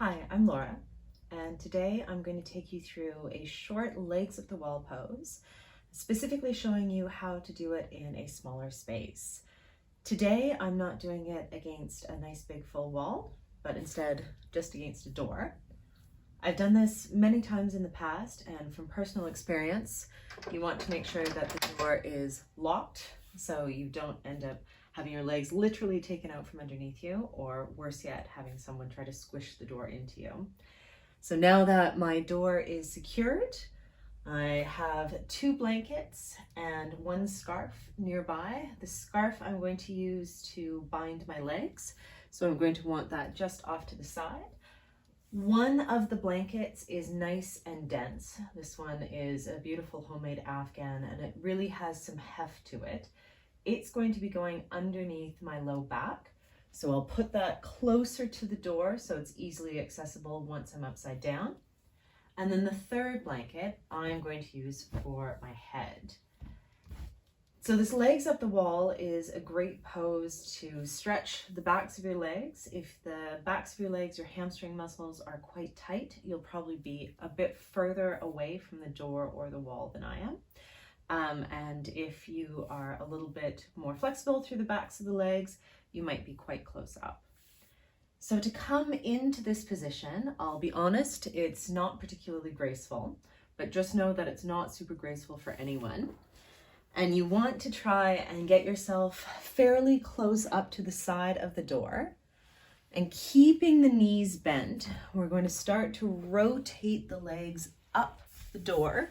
Hi, I'm Laura, and today I'm going to take you through a short legs up the wall pose, specifically showing you how to do it in a smaller space. Today I'm not doing it against a nice big full wall, but instead just against a door. I've done this many times in the past, and from personal experience, you want to make sure that the door is locked so you don't end up having your legs literally taken out from underneath you, or worse yet, having someone try to squish the door into you. So now that my door is secured, I have 2 blankets and 1 scarf nearby. The scarf I'm going to use to bind my legs, so I'm going to want that just off to the side. One of the blankets is nice and dense. This one is a beautiful homemade Afghan, and it really has some heft to it. It's going to be going underneath my low back, so I'll put that closer to the door so it's easily accessible once I'm upside down. And then the third blanket I'm going to use for my head. So this legs up the wall is a great pose to stretch the backs of your legs. If the backs of your legs, your hamstring muscles are quite tight, you'll probably be a bit further away from the door or the wall than I am. And if you are a little bit more flexible through the backs of the legs, you might be quite close up. So to come into this position, I'll be honest, it's not particularly graceful, but just know that it's not super graceful for anyone. And you want to try and get yourself fairly close up to the side of the door. And keeping the knees bent, we're going to start to rotate the legs up the door.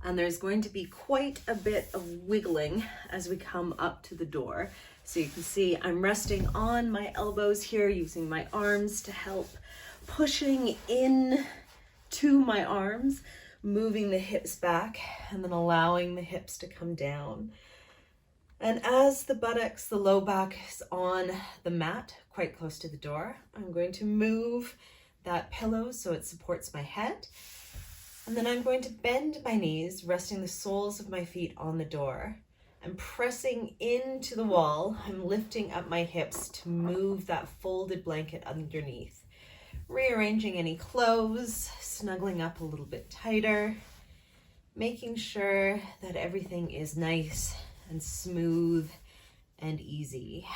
And there's going to be quite a bit of wiggling as we come up to the door. So you can see I'm resting on my elbows here, using my arms to help, pushing in to my arms, moving the hips back, and then allowing the hips to come down. And as the buttocks, the low back is on the mat, quite close to the door, I'm going to move that pillow so it supports my head. And then I'm going to bend my knees, resting the soles of my feet on the door. I'm pressing into the wall. I'm lifting up my hips to move that folded blanket underneath. Rearranging any clothes, snuggling up a little bit tighter, making sure that everything is nice and smooth and easy.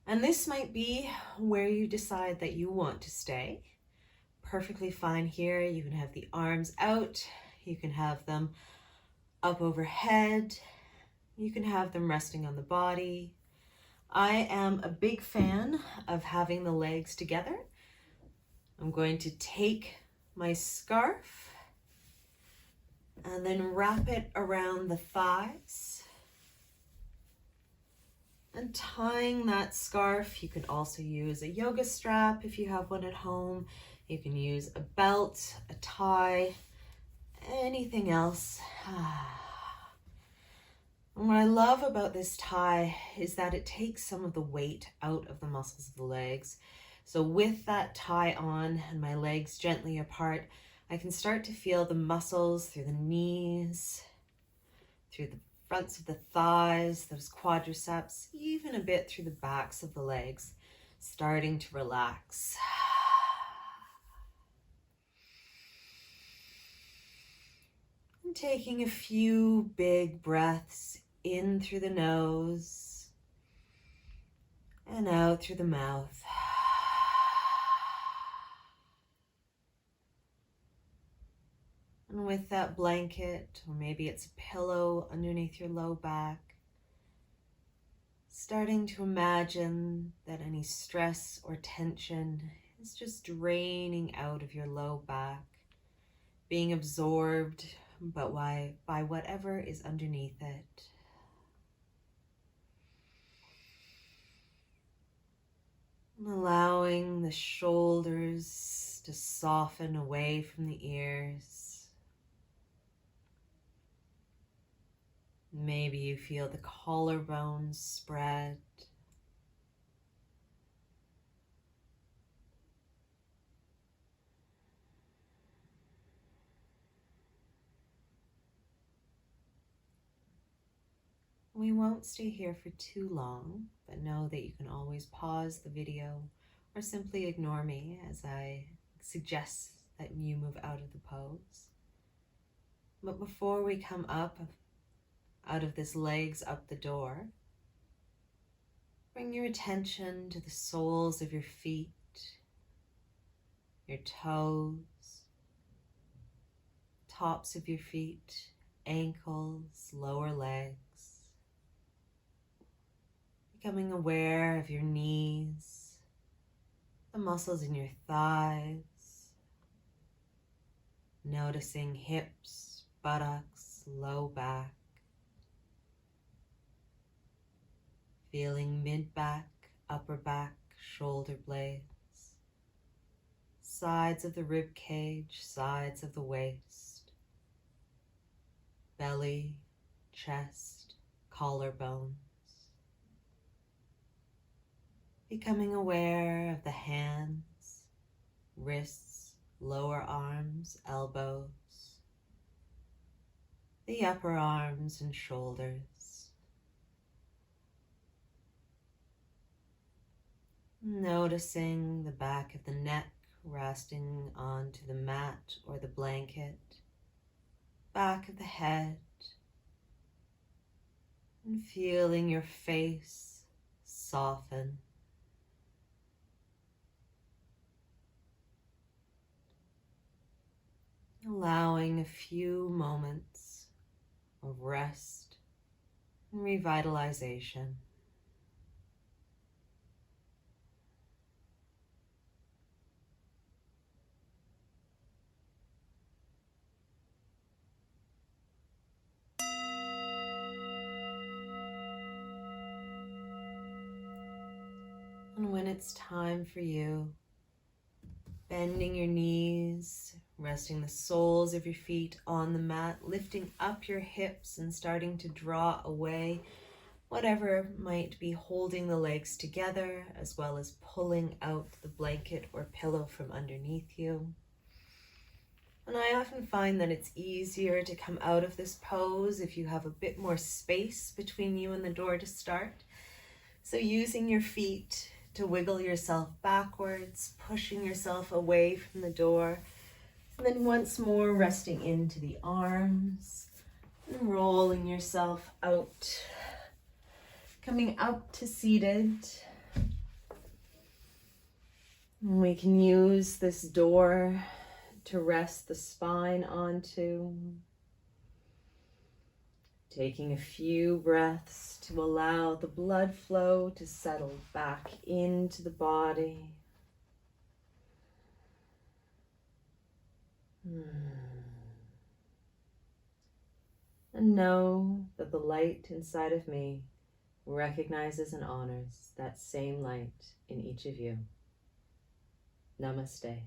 And this might be where you decide that you want to stay. Perfectly fine here. You can have the arms out. You can have them up overhead. You can have them resting on the body. I am a big fan of having the legs together. I'm going to take my scarf and then wrap it around the thighs. And tying that scarf, you can also use a yoga strap if you have one at home. You can use a belt, a tie, anything else. And what I love about this tie is that it takes some of the weight out of the muscles of the legs. So with that tie on and my legs gently apart, I can start to feel the muscles through the knees, through the fronts of the thighs, those quadriceps, even a bit through the backs of the legs, starting to relax. And taking a few big breaths in through the nose and out through the mouth. And with that blanket, or maybe it's a pillow underneath your low back, starting to imagine that any stress or tension is just draining out of your low back, being absorbed by whatever is underneath it. And allowing the shoulders to soften away from the ears. Maybe you feel the collarbones spread. We won't stay here for too long, but know that you can always pause the video or simply ignore me as I suggest that you move out of the pose. But before we come up out of this legs up the door, bring your attention to the soles of your feet, your toes, tops of your feet, ankles, lower legs. Becoming aware of your knees, the muscles in your thighs, noticing hips, buttocks, low back, feeling mid-back, upper back, shoulder blades, sides of the rib cage, sides of the waist, belly, chest, collarbones. Becoming aware of the hands, wrists, lower arms, elbows, the upper arms and shoulders. Noticing the back of the neck resting onto the mat or the blanket, back of the head, and feeling your face soften. Allowing a few moments of rest and revitalization. And when it's time for you, bending your knees, resting the soles of your feet on the mat, lifting up your hips and starting to draw away whatever might be holding the legs together, as well as pulling out the blanket or pillow from underneath you. And I often find that it's easier to come out of this pose if you have a bit more space between you and the door to start. So using your feet to wiggle yourself backwards, pushing yourself away from the door, and then once more resting into the arms and rolling yourself out, coming up to seated. And we can use this door to rest the spine onto, taking a few breaths to allow the blood flow to settle back into the body. And know that the light inside of me recognizes and honors that same light in each of you. Namaste.